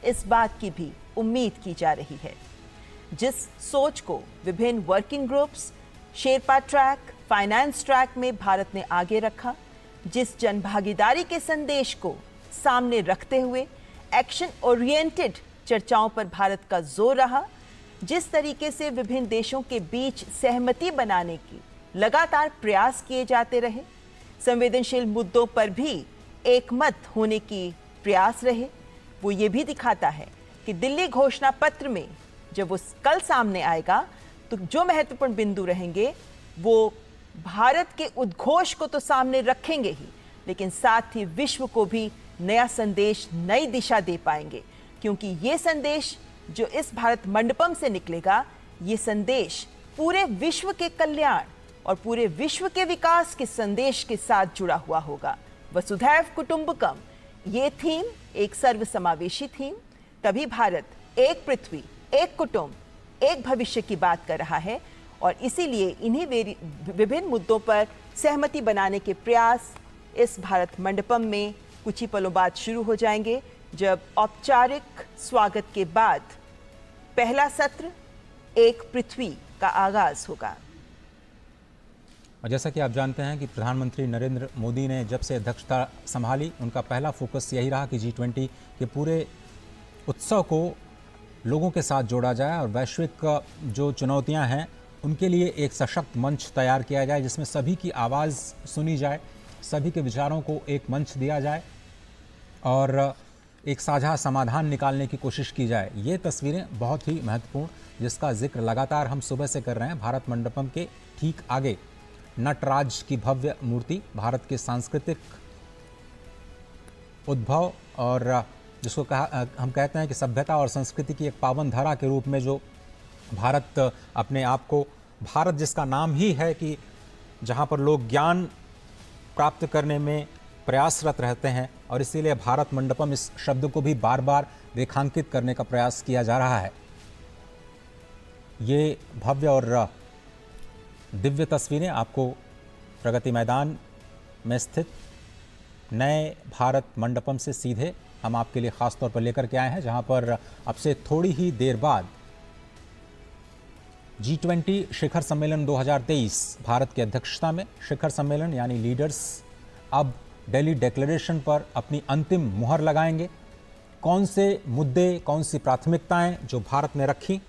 इस बात की भी उम्मीद की जा रही है। जिस सोच को विभिन्न working groups, Sherpa track, finance track में भारत ने आगे रखा, जिस जनभागीदारी के संदेश को सामने रखते हुए एक्शन ओरिएंटेड चर्चाओं पर भारत का जोर रहा, जिस तरीके से विभिन्न देशों के बीच सहमति बनाने की लगातार प्रयास किए जाते रहे, संवेदनशील मुद्दों पर भी एकमत होने की प्रयास रहे, वो ये भी दिखाता है कि दिल्ली घोषणा पत्र में जब वो कल सामने आएगा तो जो महत्वपूर्ण बिंदु रहेंगे वो भारत के उद्घोष को तो सामने रखेंगे ही, लेकिन साथ ही विश्व को भी नया संदेश, नई दिशा दे पाएंगे। क्योंकि ये संदेश जो इस भारत मंडपम से निकलेगा, ये संदेश पूरे विश्व के कल्याण और पूरे विश्व के विकास के संदेश के साथ जुड़ा हुआ होगा। वसुधैव कुटुंबकम, ये थीम एक सर्वसमावेशी थीम, तभी भारत एक पृथ्वी, एक कुटुंब, एक भविष्य की बात कर रहा है। और इसीलिए इन्हीं विभिन्न मुद्दों पर सहमति बनाने के प्रयास इस भारत मंडपम में कुछ ही पलों बाद शुरू हो जाएंगे, जब औपचारिक स्वागत के बाद पहला सत्र एक पृथ्वी का आगाज होगा। और जैसा कि आप जानते हैं कि प्रधानमंत्री नरेंद्र मोदी ने जब से अध्यक्षता संभाली, उनका पहला फोकस यही रहा कि G20 के पूरे उत्सव को लोगों के साथ जोड़ा जाए और वैश्विक जो चुनौतियां हैं उनके लिए एक सशक्त मंच तैयार किया जाए, जिसमें सभी की आवाज़ सुनी जाए, सभी के विचारों को एक मंच दिया जाए और एक साझा समाधान निकालने की कोशिश की जाए। ये तस्वीरें बहुत ही महत्वपूर्ण, जिसका जिक्र लगातार हम सुबह से कर रहे हैं। भारत मंडपम के ठीक आगे नटराज की भव्य मूर्ति, भारत के सांस्कृतिक उद्भव और जिसको हम कहते हैं कि सभ्यता और संस्कृति की एक पावन धारा के रूप में जो भारत अपने आप को, भारत जिसका नाम ही है कि जहाँ पर लोग ज्ञान प्राप्त करने में प्रयासरत रहते हैं, और इसीलिए भारत मंडपम इस शब्द को भी बार बार रेखांकित करने का प्रयास किया जा रहा है। ये भव्य और दिव्य तस्वीरें आपको प्रगति मैदान में स्थित नए भारत मंडपम से सीधे हम आपके लिए खास तौर पर लेकर के आए हैं, जहां पर अब से थोड़ी ही देर बाद G20 शिखर सम्मेलन 2023 भारत की अध्यक्षता में शिखर सम्मेलन यानी लीडर्स अब दिल्ली डिक्लेरेशन पर अपनी अंतिम मुहर लगाएंगे। कौन से मुद्दे, कौन सी प्राथमिकताएं जो भारत ने रखी,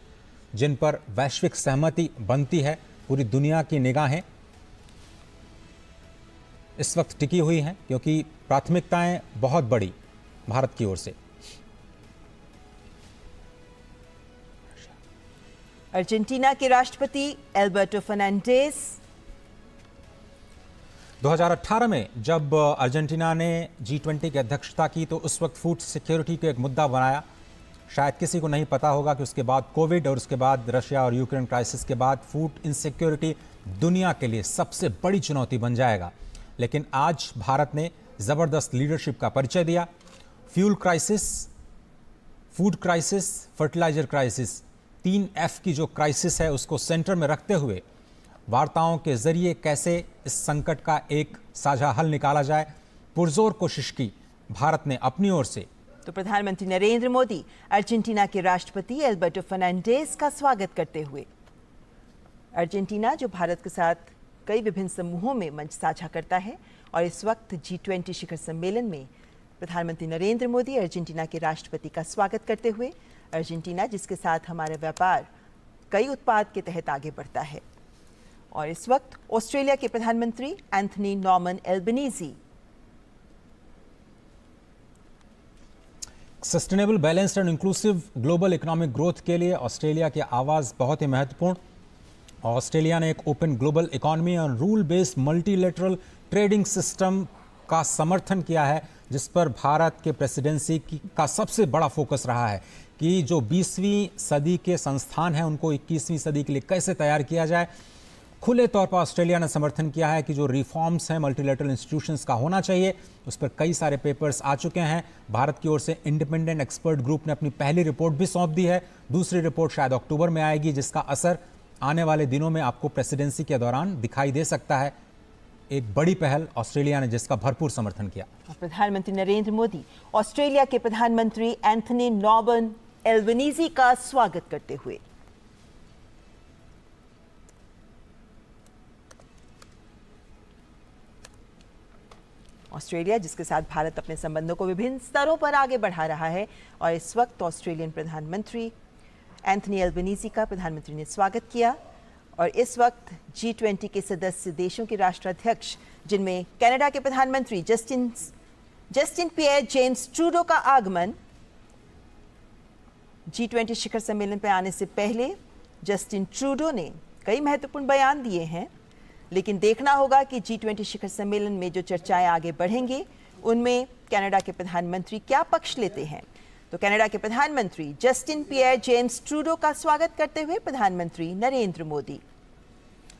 जिन पर वैश्विक सहमति बनती है, पूरी दुनिया की निगाहें इस वक्त टिकी हुई हैं, क्योंकि प्राथमिकताएं बहुत बड़ी भारत की ओर से। अर्जेंटीना के राष्ट्रपति एल्बर्टो फर्नांडिस 2018 में जब अर्जेंटीना ने G20 की अध्यक्षता की तो उस वक्त फूड सिक्योरिटी को एक मुद्दा बनाया। शायद किसी को नहीं पता होगा कि उसके बाद कोविड और उसके बाद रशिया और यूक्रेन क्राइसिस के बाद फूड इनसिक्योरिटी दुनिया के लिए सबसे बड़ी चुनौती बन जाएगा। लेकिन आज भारत ने ज़बरदस्त लीडरशिप का परिचय दिया। Fuel crisis, food crisis, fertilizer crisis, 3F की जो क्राइसिस है उसको सेंटर में रखते हुए वार्ताओं के जरिए कैसे इस संकट का एक साझा हल निकाला जाए, पुरजोर कोशिश की भारत ने अपनी ओर से। तो प्रधानमंत्री नरेंद्र मोदी अर्जेंटीना के राष्ट्रपति एल्बर्टो फर्नांडिस का स्वागत करते हुए, अर्जेंटीना जो भारत के साथ कई विभिन्न समूहों में मंच साझा करता है, और इस वक्त G20 शिखर सम्मेलन में प्रधानमंत्री नरेंद्र मोदी अर्जेंटीना के राष्ट्रपति का स्वागत करते हुए, अर्जेंटीना जिसके साथ हमारा व्यापार कई उत्पाद के तहत आगे बढ़ता है, और इस वक्त ऑस्ट्रेलिया के प्रधानमंत्री Anthony Norman Albanese sustainable, balanced and inclusive global economic growth के लिए ऑस्ट्रेलिया की आवाज़ बहुत ही महत्वपूर्ण। ऑस्ट्रेलिया ने एक ओपन ग्लोबल इकोनॉमी और rule based multilateral trading system का समर्थन किया है, जिस पर भारत के प्रेसिडेंसी का सबसे बड़ा फोकस रहा है कि जो 20वीं सदी के संस्थान हैं उनको 21वीं सदी के लिए कैसे तैयार किया जाए। खुले तौर पर ऑस्ट्रेलिया ने समर्थन किया है कि जो रिफॉर्म्स हैं मल्टीलेटरल इंस्टीट्यूशंस का होना चाहिए, उस पर कई सारे पेपर्स आ चुके हैं। भारत की ओर से इंडिपेंडेंट एक्सपर्ट ग्रुप ने अपनी पहली रिपोर्ट भी सौंप दी है। दूसरी रिपोर्ट शायद अक्टूबर में आएगी, जिसका असर आने वाले दिनों में आपको प्रेसिडेंसी के दौरान दिखाई दे सकता है। एक बड़ी पहल ऑस्ट्रेलिया ने जिसका भरपूर समर्थन किया। प्रधानमंत्री नरेंद्र मोदी ऑस्ट्रेलिया के प्रधानमंत्री एंथनी नॉर्बन एल्बनीजी का स्वागत करते हुए। ऑस्ट्रेलिया जिसके साथ भारत अपने संबंधों को विभिन्न स्तरों पर आगे बढ़ा रहा है और इस वक्त ऑस्ट्रेलियन प्रधानमंत्री एंथनी एल्बनीजी का प्रधानमंत्री ने स्वागत किया और इस वक्त G20 के सदस्य देशों के राष्ट्राध्यक्ष जिनमें कनाडा के प्रधानमंत्री जस्टिन पियर जेम्स ट्रूडो का आगमन। G20 शिखर सम्मेलन पर आने से पहले जस्टिन ट्रूडो ने कई महत्वपूर्ण बयान दिए हैं, लेकिन देखना होगा कि G20 शिखर सम्मेलन में जो चर्चाएं आगे बढ़ेंगे उनमें कनाडा के प्रधानमंत्री क्या पक्ष लेते हैं। तो कनाडा के प्रधानमंत्री जस्टिन पियर जेम्स ट्रूडो का स्वागत करते हुए प्रधानमंत्री नरेंद्र मोदी।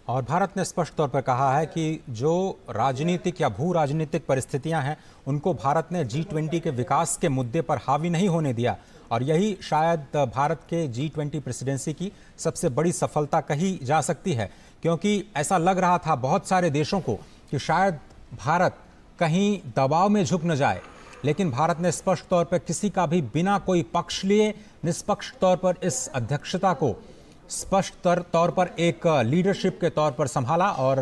और भारत ने स्पष्ट तौर पर कहा है कि जो राजनीतिक या भू राजनीतिक परिस्थितियां हैं उनको भारत ने G20 के विकास के मुद्दे पर हावी नहीं होने दिया और यही शायद भारत के G20 प्रेसिडेंसी की सबसे बड़ी सफलता कही जा सकती है, क्योंकि ऐसा लग रहा था बहुत सारे देशों को कि शायद भारत कहीं दबाव में झुक न जाए, लेकिन भारत ने स्पष्ट तौर पर किसी का भी बिना कोई पक्ष लिए निष्पक्ष तौर पर इस अध्यक्षता को स्पष्ट तौर पर एक लीडरशिप के तौर पर संभाला और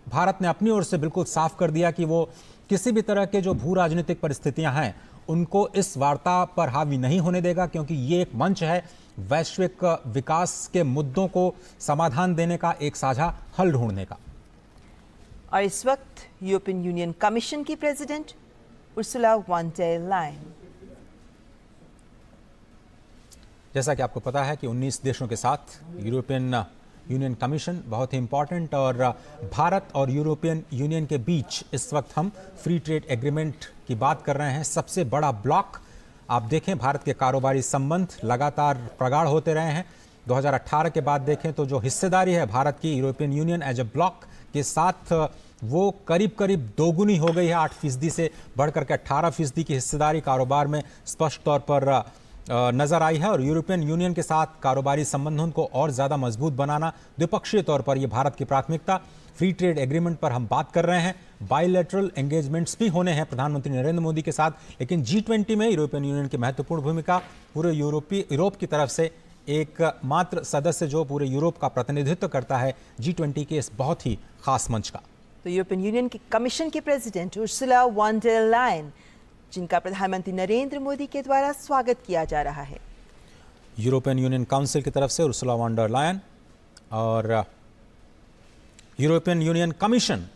भारत ने अपनी ओर से बिल्कुल साफ कर दिया कि वो किसी भी तरह के जो भू राजनीतिक परिस्थितियां हैं उनको इस वार्ता पर हावी नहीं होने देगा, क्योंकि ये एक मंच है वैश्विक विकास के मुद्दों को समाधान देने का, एक साझा हल ढूंढने का। और इस वक्त यूरोपियन यूनियन कमीशन की president Ursula von der Leyen. जैसा कि आपको पता है कि 19 देशों के साथ यूरोपियन यूनियन कमीशन बहुत ही इंपॉर्टेंट और भारत और यूरोपियन यूनियन के बीच इस वक्त हम फ्री ट्रेड एग्रीमेंट की बात कर रहे हैं। सबसे बड़ा ब्लॉक आप देखें, भारत के कारोबारी संबंध लगातार प्रगाढ़ होते रहे हैं। 2018 के बाद देखें तो जो हिस्सेदारी है भारत की European Union as a bloc के साथ वो करीब करीब दोगुनी हो गई है। 8% से बढ़कर के 18% की हिस्सेदारी कारोबार में स्पष्ट तौर पर नजर आई है और यूरोपियन यूनियन के साथ कारोबारी संबंधों को और ज़्यादा मजबूत बनाना द्विपक्षीय तौर पर ये भारत की प्राथमिकता। फ्री ट्रेड एग्रीमेंट पर हम बात कर रहे हैं, बायलैटरल एंगेजमेंट्स भी होने हैं प्रधानमंत्री नरेंद्र मोदी के साथ, लेकिन G20 में यूरोपियन यूनियन की महत्वपूर्ण भूमिका। पूरे यूरोप की तरफ से एक मात्र सदस्य जो पूरे यूरोप का प्रतिनिधित्व करता है G20 के इस बहुत ही खास मंच का। तो यूरोपियन यूनियन की कमीशन की president Ursula von der Leyen, जिनका प्रधानमंत्री नरेंद्र मोदी के द्वारा स्वागत किया जा रहा है। यूरोपियन यूनियन काउंसिल की तरफ से उर्सुला वॉन डेर लायन और यूरोपियन यूनियन कमीशन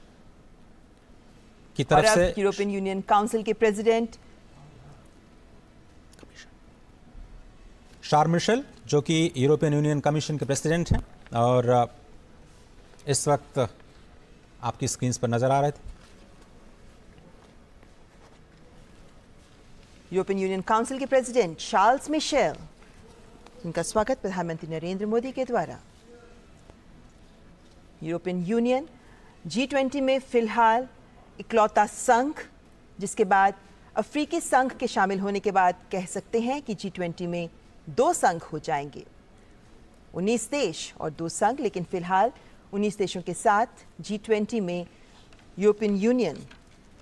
की तरफ से यूरोपियन यूनियन काउंसिल के प्रेसिडेंट शार्ल मिशेल, जो कि यूरोपियन यूनियन कमीशन के प्रेसिडेंट हैं और इस वक्त आपकी स्क्रीन पर नजर आ रहे थे। यूरोपियन यूनियन काउंसिल के प्रेसिडेंट शार्ल्स मिशेल, जिनका स्वागत प्रधानमंत्री नरेंद्र मोदी के द्वारा। यूरोपियन यूनियन G20 में फिलहाल इकलौता संघ, जिसके बाद अफ्रीकी संघ के शामिल होने के बाद कह सकते हैं कि G20 में 2 संघ हो जाएंगे, 19 देश और 2 संघ, लेकिन फिलहाल 19 देशों के साथ G20 में यूरोपियन यूनियन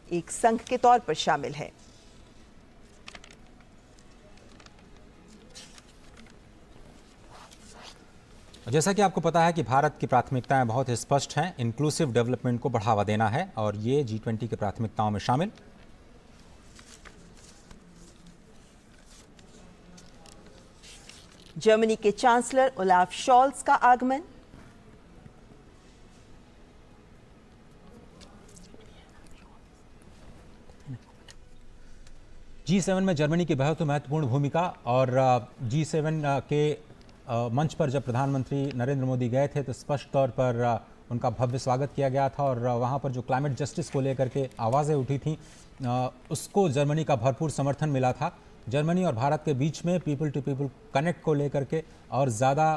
एक संघ के तौर पर शामिल है। जैसा कि आपको पता है कि भारत की प्राथमिकताएं बहुत स्पष्ट हैं, इंक्लूसिव डेवलपमेंट को बढ़ावा देना है और ये G20 की प्राथमिकताओं में शामिल। जर्मनी के चांसलर ओलाफ शॉल्स का आगमन। G7 में जर्मनी की बहुत महत्वपूर्ण भूमिका और G7 के मंच पर जब प्रधानमंत्री नरेंद्र मोदी गए थे तो स्पष्ट तौर पर उनका भव्य स्वागत किया गया था और वहां पर जो क्लाइमेट जस्टिस को लेकर के आवाज़ें उठी थी उसको जर्मनी का भरपूर समर्थन मिला था। जर्मनी और भारत के बीच में पीपल टू पीपल कनेक्ट को लेकर के और ज़्यादा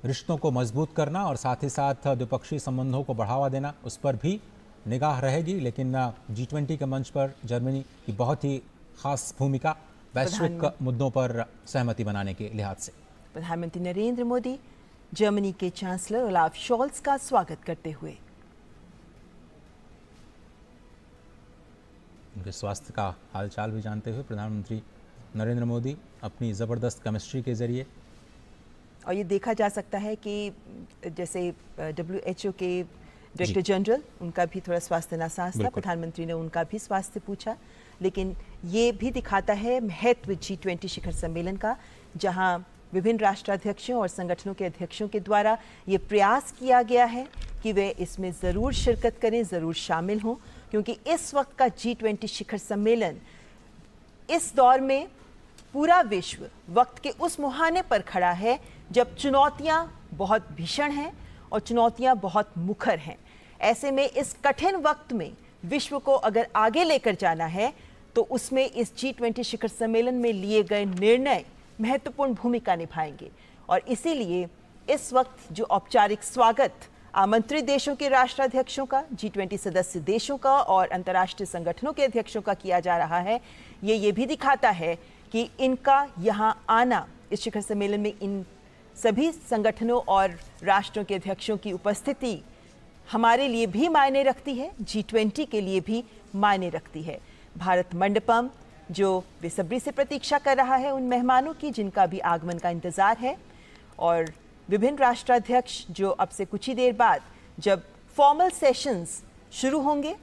रिश्तों को मजबूत करना और साथ ही साथ द्विपक्षीय संबंधों को बढ़ावा देना, उस पर भी निगाह रहेगी। लेकिन G20 के मंच पर जर्मनी की बहुत ही खास भूमिका वैश्विक मुद्दों पर सहमति बनाने के लिहाज से। प्रधानमंत्री नरेंद्र मोदी जर्मनी के चांसलर ओलाफ शॉल्स का स्वागत करते हुए। उनके स्वास्थ्य का हालचाल भी जानते हुए प्रधानमंत्री नरेंद्र मोदी अपनी ज़बरदस्त केमिस्ट्री के ज़रिए, और ये देखा जा सकता है कि जैसे WHO के डायरेक्टर जनरल, उनका भी थोड़ा स्वास्थ्य नासाज था, प्रधानमंत्री ने उनका भी स्वास्थ्य पूछा, लेकिन ये भी दिखाता है महत्व G20 शिखर सम्मेलन का, जहां विभिन्न राष्ट्राध्यक्षों और संगठनों के अध्यक्षों के द्वारा ये प्रयास किया गया है कि वे इसमें ज़रूर शिरकत करें, ज़रूर शामिल हों, क्योंकि इस वक्त का G20 शिखर सम्मेलन इस दौर में पूरा विश्व वक्त के उस मुहाने पर खड़ा है जब चुनौतियां बहुत भीषण हैं और चुनौतियां बहुत मुखर हैं। ऐसे में इस कठिन वक्त में विश्व को अगर आगे लेकर जाना है तो उसमें इस G20 शिखर सम्मेलन में लिए गए निर्णय महत्वपूर्ण भूमिका निभाएंगे। और इसीलिए इस वक्त जो औपचारिक स्वागत आमंत्रित देशों के राष्ट्राध्यक्षों का, G20 सदस्य देशों का और अंतर्राष्ट्रीय संगठनों के अध्यक्षों का किया जा रहा है, ये भी दिखाता है कि इनका यहाँ आना, इस शिखर सम्मेलन में इन सभी संगठनों और राष्ट्रों के अध्यक्षों की उपस्थिति हमारे लिए भी मायने रखती है, G20 के लिए भी मायने रखती है। भारत मंडपम जो बेसब्री से प्रतीक्षा कर रहा है उन मेहमानों की जिनका भी आगमन का इंतजार है, और विभिन्न राष्ट्राध्यक्ष जो अब से कुछ ही देर बाद जब फॉर्मल सेशंस शुरू होंगे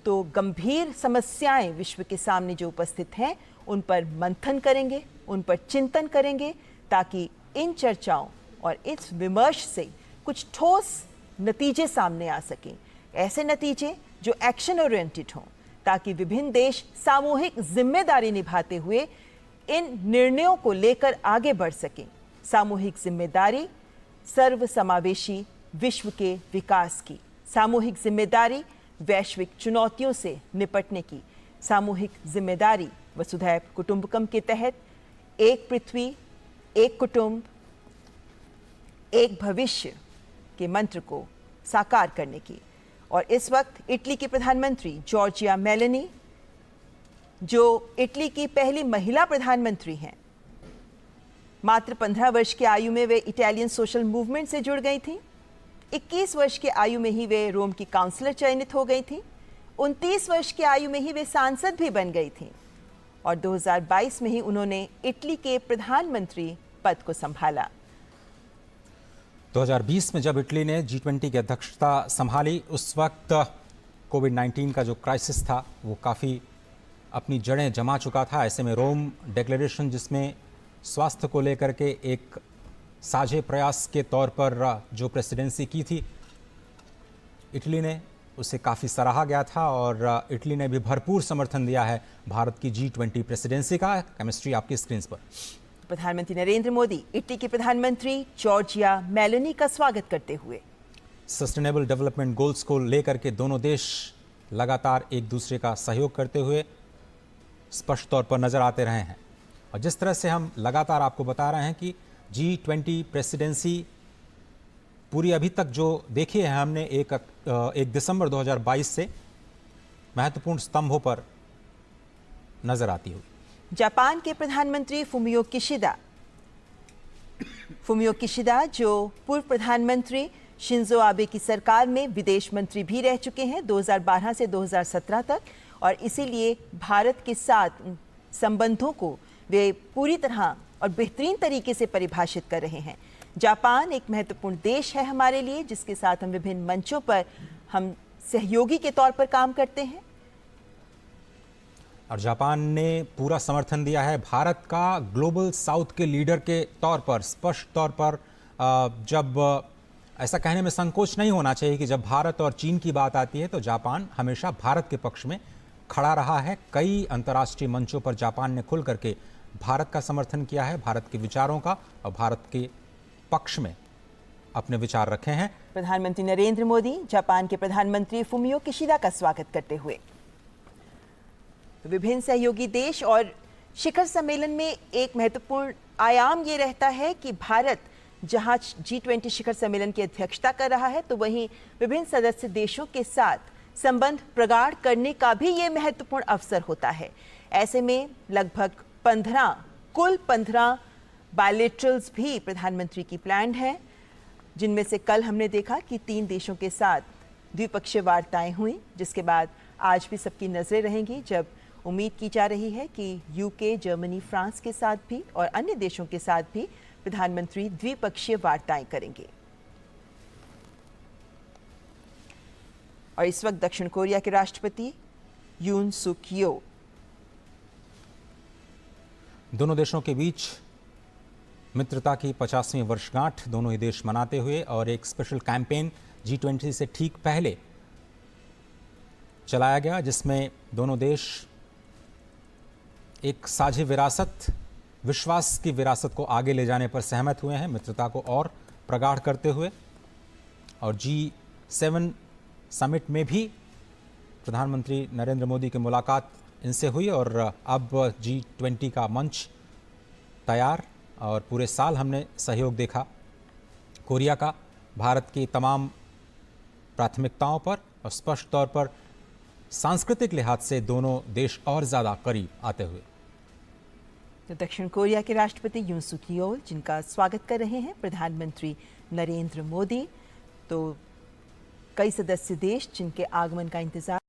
तो गंभीर समस्याएं विश्व के सामने जो उपस्थित हैं उन पर मंथन करेंगे, उन पर चिंतन करेंगे, ताकि इन चर्चाओं और इस विमर्श से कुछ ठोस नतीजे सामने आ सकें, ऐसे नतीजे जो एक्शन ओरिएंटेड हों, ताकि विभिन्न देश सामूहिक जिम्मेदारी निभाते हुए इन निर्णयों को लेकर आगे बढ़ सकें। सामूहिक जिम्मेदारी सर्वसमावेशी विश्व के विकास की, सामूहिक जिम्मेदारी वैश्विक चुनौतियों से निपटने की, सामूहिक जिम्मेदारी वसुधैव कुटुंबकम के तहत एक पृथ्वी, एक कुटुंब, एक भविष्य के मंत्र को साकार करने की। और इस वक्त इटली की प्रधानमंत्री जॉर्जिया मेलोनी, जो इटली की पहली महिला प्रधानमंत्री हैं, मात्र 15 वर्ष की आयु में वे इटालियन सोशल मूवमेंट से जुड़ गई थी। 21 वर्ष की आयु में ही वे रोम की काउंसलर चयनित हो गई थी। 29 वर्ष की आयु में ही वे सांसद भी बन गई थी और 2022 में ही उन्होंने इटली के प्रधानमंत्री पद को संभाला। 2020 में जब इटली ने G20 की अध्यक्षता संभाली, उस वक्त कोविड-19 का जो क्राइसिस था वो काफ़ी अपनी जड़ें जमा चुका था। ऐसे में रोम डिक्लेरेशन, जिसमें स्वास्थ्य को लेकर के एक साझे प्रयास के तौर पर जो प्रेसिडेंसी की थी, इटली ने उसे काफ़ी सराहा गया था और इटली ने भी भरपूर समर्थन दिया है भारत की G20 प्रेसिडेंसी का। केमिस्ट्री आपकी स्क्रीन पर। प्रधानमंत्री नरेंद्र मोदी इटली के प्रधानमंत्री जॉर्जिया मेलोनी का स्वागत करते हुए सस्टेनेबल डेवलपमेंट गोल्स को लेकर के दोनों देश लगातार एक दूसरे का सहयोग करते हुए स्पष्ट तौर पर नजर आते रहे हैं। और जिस तरह से हम लगातार आपको बता रहे हैं कि G20 प्रेसिडेंसी पूरी अभी तक जो देखी है हमने 1 दिसंबर 2022 से महत्वपूर्ण स्तंभों पर नजर आती हुई। जापान के प्रधानमंत्री फुमियो किशिदा जो पूर्व प्रधानमंत्री शिंजो आबे की सरकार में विदेश मंत्री भी रह चुके हैं 2012 से 2017 तक, और इसीलिए भारत के साथ संबंधों को वे पूरी तरह और बेहतरीन तरीके से परिभाषित कर रहे हैं। जापान एक महत्वपूर्ण देश है हमारे लिए, जिसके साथ हम विभिन्न मंचों पर हम सहयोगी के तौर पर काम करते हैं। और जापान ने पूरा समर्थन दिया है भारत का ग्लोबल साउथ के लीडर के तौर पर। स्पष्ट तौर पर जब ऐसा कहने में संकोच नहीं होना चाहिए कि जब भारत और चीन की बात आती है तो जापान हमेशा भारत के पक्ष में खड़ा रहा है। कई अंतर्राष्ट्रीय मंचों पर जापान ने खुल करके भारत का समर्थन किया है, भारत के विचारों का, और भारत के पक्ष में अपने विचार रखे हैं। प्रधानमंत्री नरेंद्र मोदी जापान के प्रधानमंत्री फुमियो किशिदा का स्वागत करते हुए विभिन्न सहयोगी देश और शिखर सम्मेलन में एक महत्वपूर्ण आयाम ये रहता है कि भारत जहां G20 शिखर सम्मेलन की अध्यक्षता कर रहा है, तो वहीं विभिन्न सदस्य देशों के साथ संबंध प्रगाढ़ करने का भी ये महत्वपूर्ण अवसर होता है। ऐसे में लगभग 15 बायलैटरल्स भी प्रधानमंत्री की प्लान्ड है, जिनमें से कल हमने देखा कि 3 देशों के साथ द्विपक्षीय वार्ताएं हुई, जिसके बाद आज भी सबकी नजरें रहेंगी जब उम्मीद की जा रही है कि यूके, जर्मनी, फ्रांस के साथ भी और अन्य देशों के साथ भी प्रधानमंत्री द्विपक्षीय वार्ताएं करेंगे। और इस वक्त दक्षिण कोरिया के राष्ट्रपति यून सुक येल दोनों देशों के बीच मित्रता की 50वीं वर्षगांठ दोनों ही देश मनाते हुए और एक स्पेशल कैंपेन G20 से ठीक पहले चलाया गया, जिसमें दोनों देश एक साझी विरासत, विश्वास की विरासत को आगे ले जाने पर सहमत हुए हैं, मित्रता को और प्रगाढ़ करते हुए। और G7 समिट में भी प्रधानमंत्री नरेंद्र मोदी की मुलाकात इनसे हुई और अब G20 का मंच तैयार। और पूरे साल हमने सहयोग देखा कोरिया का भारत की तमाम प्राथमिकताओं पर, और स्पष्ट तौर पर सांस्कृतिक लिहाज से दोनों देश और ज़्यादा करीब आते हुए। तो दक्षिण कोरिया के राष्ट्रपति यून सुक येल, जिनका स्वागत कर रहे हैं प्रधानमंत्री नरेंद्र मोदी। तो कई सदस्य देश जिनके आगमन का इंतजार